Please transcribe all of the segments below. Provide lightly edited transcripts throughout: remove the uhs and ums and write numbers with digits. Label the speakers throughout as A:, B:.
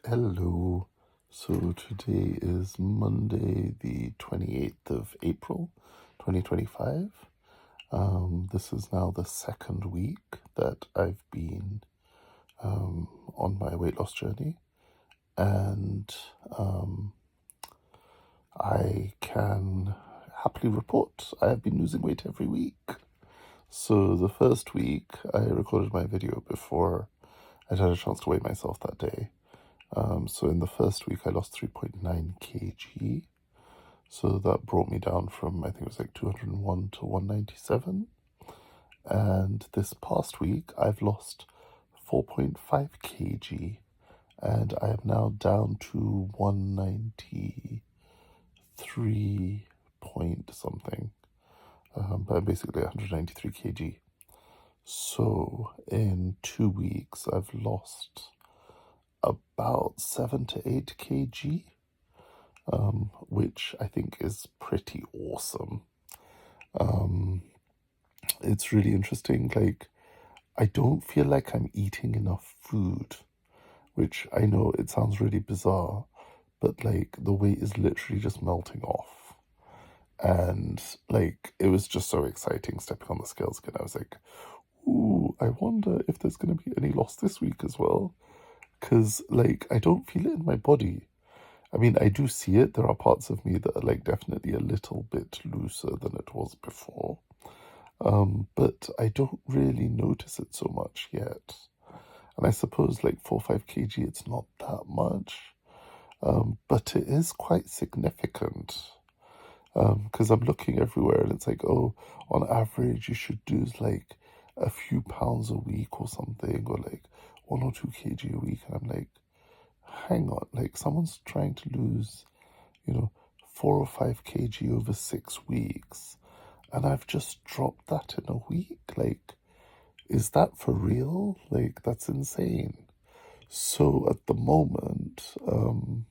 A: Hello. So today is Monday, the 28th of April, 2025. This is now the second week that I've been on my weight loss journey, and I can happily report I have been losing weight every week. So the first week, I recorded my video before I'd had a chance to weigh myself that day. So in the first week, I lost 3.9 kg. So that brought me down from, I think it was like 201 to 197. And this past week, I've lost 4.5 kg. And I am now down to 193 point something. But I'm basically 193 kg. So in 2 weeks, I've lost about 7 to 8 kg, which I think is pretty awesome. It's really interesting. Like, I don't feel like I'm eating enough food, which I know it sounds really bizarre, but like the weight is literally just melting off. And like, it was just so exciting stepping on the scales again. I was like, ooh, I wonder if there's going to be any loss this week as well. Because, like, I don't feel it in my body. I mean, I do see it. There are parts of me that are, like, definitely a little bit looser than it was before. But I don't really notice it so much yet. And I suppose, like, 4 or 5 kg, it's not that much. But it is quite significant. Because I'm looking everywhere and it's like, oh, on average, you should do, like, a few pounds a week or something, or, like, 1 or 2 kg a week. And I'm like, hang on, like someone's trying to lose, 4 or 5 kg over 6 weeks, and I've just dropped that in a week. Like, is that for real? Like, that's insane. So at the moment, I'm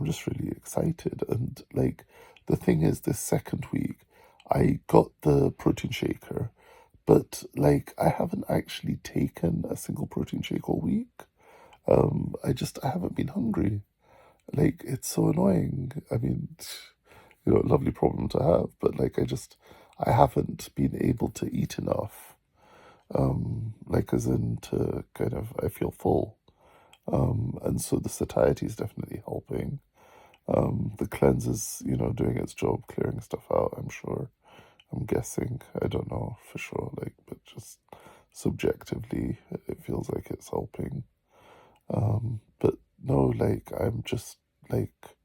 A: just really excited. And like, the thing is, this second week, I got the protein shaker, but like, I haven't actually taken a single protein shake all week. I haven't been hungry. Like, it's so annoying. I mean, lovely problem to have, but like, I haven't been able to eat enough. Like, as in to kind of, I feel full. And so the satiety is definitely helping. The cleanse is, doing its job, clearing stuff out, I'm sure. I'm guessing. I don't know for sure, like, but just subjectively, it feels like it's helping. But no, like, I'm just like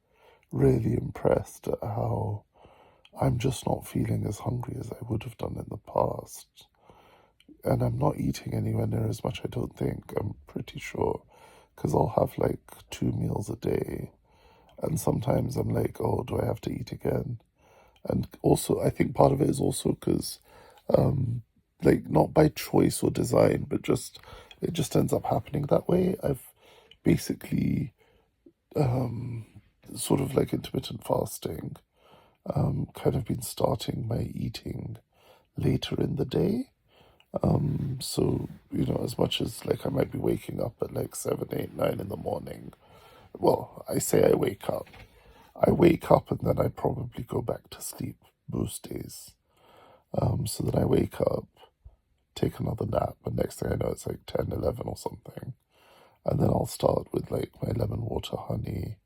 A: really impressed at how I'm just not feeling as hungry as I would have done in the past. And I'm not eating anywhere near as much, I don't think. I'm pretty sure. Because I'll have like 2 meals a day. And sometimes I'm like, oh, do I have to eat again? And also, I think part of it is also because, like, not by choice or design, but just, it just ends up happening that way. I've basically sort of like intermittent fasting, kind of been starting my eating later in the day. So, as much as like I might be waking up at like 7, 8, 9 in the morning, well, I say I wake up. I wake up and then I probably go back to sleep most days. So then I wake up, take another nap, and next thing I know, it's like 10, 11 or something. And then I'll start with like my lemon water, honey,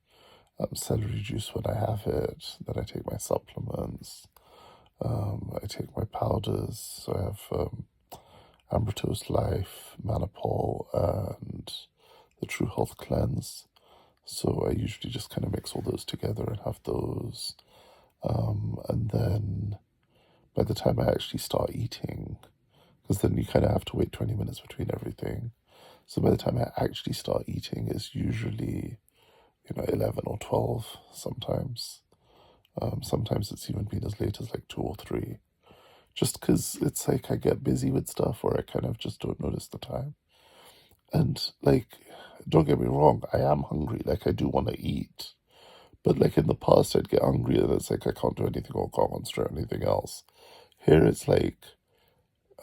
A: celery juice when I have it. Then I take my supplements. I take my powders. So I have Ambrose Life, Manipol, and the TruHealth cleanse. So I usually just kind of mix all those together and have those. And then by the time I actually start eating, because then you kind of have to wait 20 minutes between everything. So by the time I actually start eating, it's usually 11 or 12 sometimes. Sometimes it's even been as late as like 2 or 3. Just because it's like I get busy with stuff or I kind of just don't notice the time. And like, don't get me wrong, I am hungry. Like, I do want to eat. But like in the past, I'd get hungry and it's like I can't do anything or can't concentrate on anything else. Here it's like,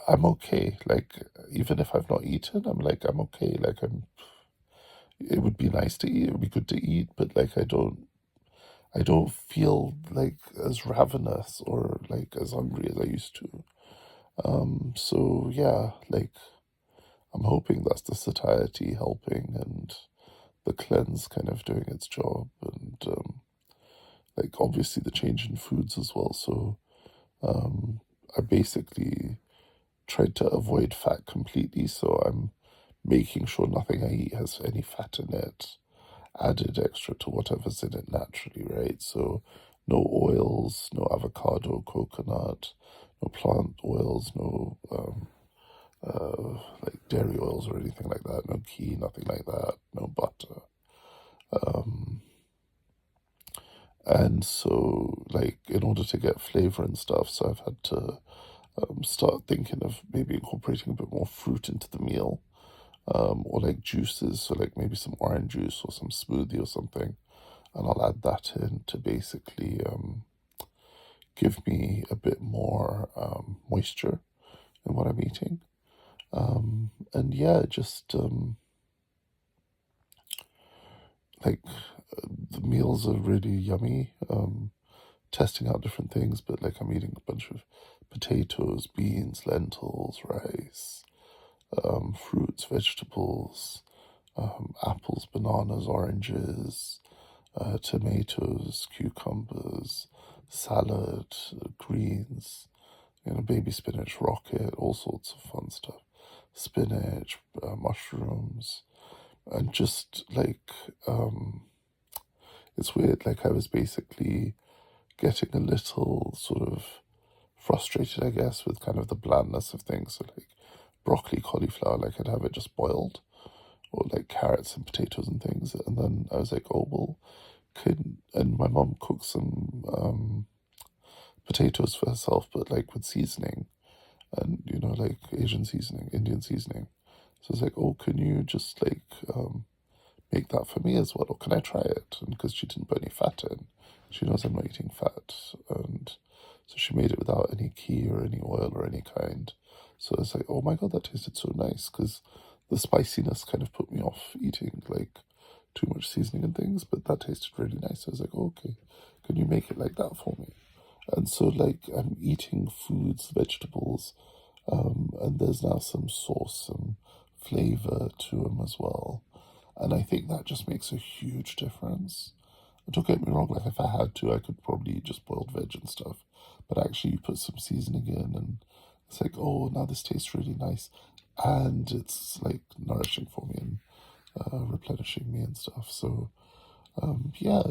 A: I'm okay. Like, even if I've not eaten, I'm like, I'm okay. Like, it would be nice to eat, it would be good to eat, but like I don't feel like as ravenous or like as hungry as I used to. So yeah, like I'm hoping that's the satiety helping and the cleanse kind of doing its job, and like obviously the change in foods as well. So I basically tried to avoid fat completely, so I'm making sure nothing I eat has any fat in it, added extra to whatever's in it naturally, right? So no oils, no avocado, coconut, no plant oils, no like dairy oils or anything like that, no ghee, nothing like that, no butter. And so, like, in order to get flavor and stuff, so I've had to start thinking of maybe incorporating a bit more fruit into the meal, or like juices, so like maybe some orange juice or some smoothie or something, and I'll add that in to basically give me a bit more moisture in what I'm eating. And yeah, just like the meals are really yummy. Testing out different things, but like I'm eating a bunch of potatoes, beans, lentils, rice, fruits, vegetables, apples, bananas, oranges, tomatoes, cucumbers, salad, greens, baby spinach, rocket, all sorts of fun stuff. Spinach, mushrooms, and just like, it's weird, like I was basically getting a little sort of frustrated, I guess, with kind of the blandness of things. So like broccoli, cauliflower, like I'd have it just boiled, or like carrots and potatoes and things. And then I was like, oh well, and my mom cooked some potatoes for herself, but like with seasoning, and like Asian seasoning, Indian seasoning. So I was like, oh, can you just like make that for me as well, or can I try it? And because she didn't put any fat in, she knows I'm not eating fat, and so she made it without any ghee or any oil or any kind. So I was like, oh my god, that tasted so nice, because the spiciness kind of put me off eating like too much seasoning and things, but that tasted really nice. I was like, oh, okay, can you make it like that for me? And so like I'm eating foods, vegetables, and there's now some sauce, some flavor to them as well. And I think that just makes a huge difference. Don't get me wrong, like if I had to, I could probably eat just boiled veg and stuff. But actually, you put some seasoning in, and it's like, oh, now this tastes really nice. And it's like nourishing for me and replenishing me and stuff. So, yeah,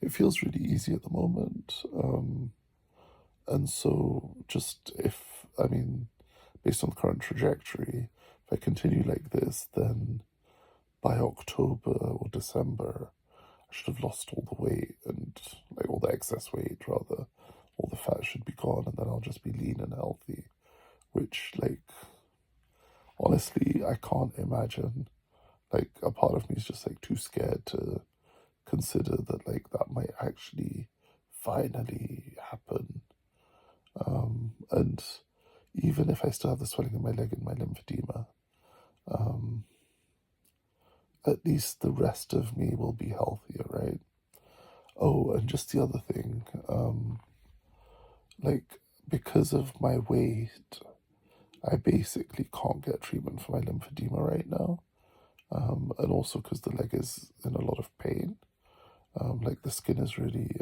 A: it feels really easy at the moment. And so, just I mean, based on the current trajectory, if I continue like this, then by October or December, I should have lost all the weight and like all the excess weight, rather. All the fat should be gone, and then I'll just be lean and healthy. Which, like, honestly, I can't imagine. Like, a part of me is just like too scared to consider that, like, that might actually finally happen. And even if I still have the swelling in my leg and my lymphedema, at least the rest of me will be healthier, right? Oh, and just the other thing, like, because of my weight, I basically can't get treatment for my lymphedema right now. And also because the leg is in a lot of pain. Like, the skin is really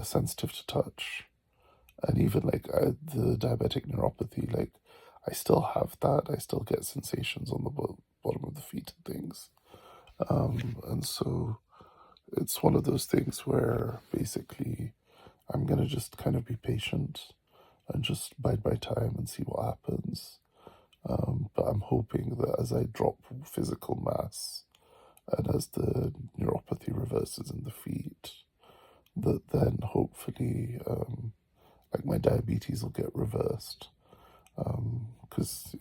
A: sensitive to touch. And even like the diabetic neuropathy, like, I still have that. I still get sensations on the bottom of the feet and things. And so it's one of those things where basically I'm going to just kind of be patient and just bide my time and see what happens. But I'm hoping that as I drop physical mass and as the neuropathy reverses in the feet, that then hopefully, like, my diabetes will get reversed. Because,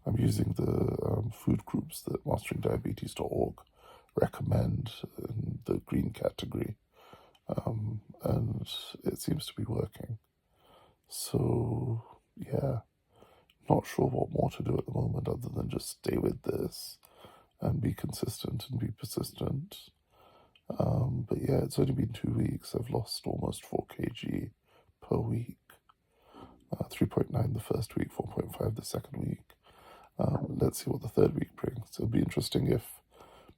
A: I'm using the food groups that masteringdiabetes.org recommend in the green category, and it seems to be working. So, yeah, not sure what more to do at the moment other than just stay with this and be consistent and be persistent. But yeah, it's only been 2 weeks. I've lost almost 4 kg per week. 3.9 the first week, 4.5 the second week. Let's see what the third week brings. It'll be interesting if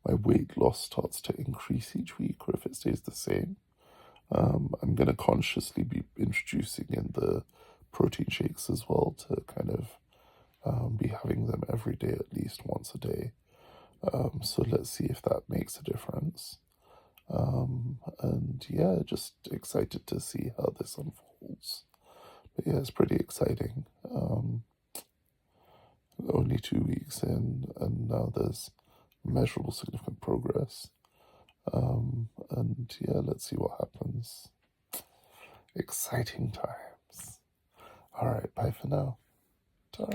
A: my weight loss starts to increase each week or if it stays the same. I'm going to consciously be introducing in the protein shakes as well to kind of be having them every day, at least once a day. So let's see if that makes a difference. And yeah, just excited to see how this unfolds. But yeah, it's pretty exciting. Only 2 weeks in, and now there's measurable, significant progress. And yeah, let's see what happens. Exciting times. All right, bye for now. Ta.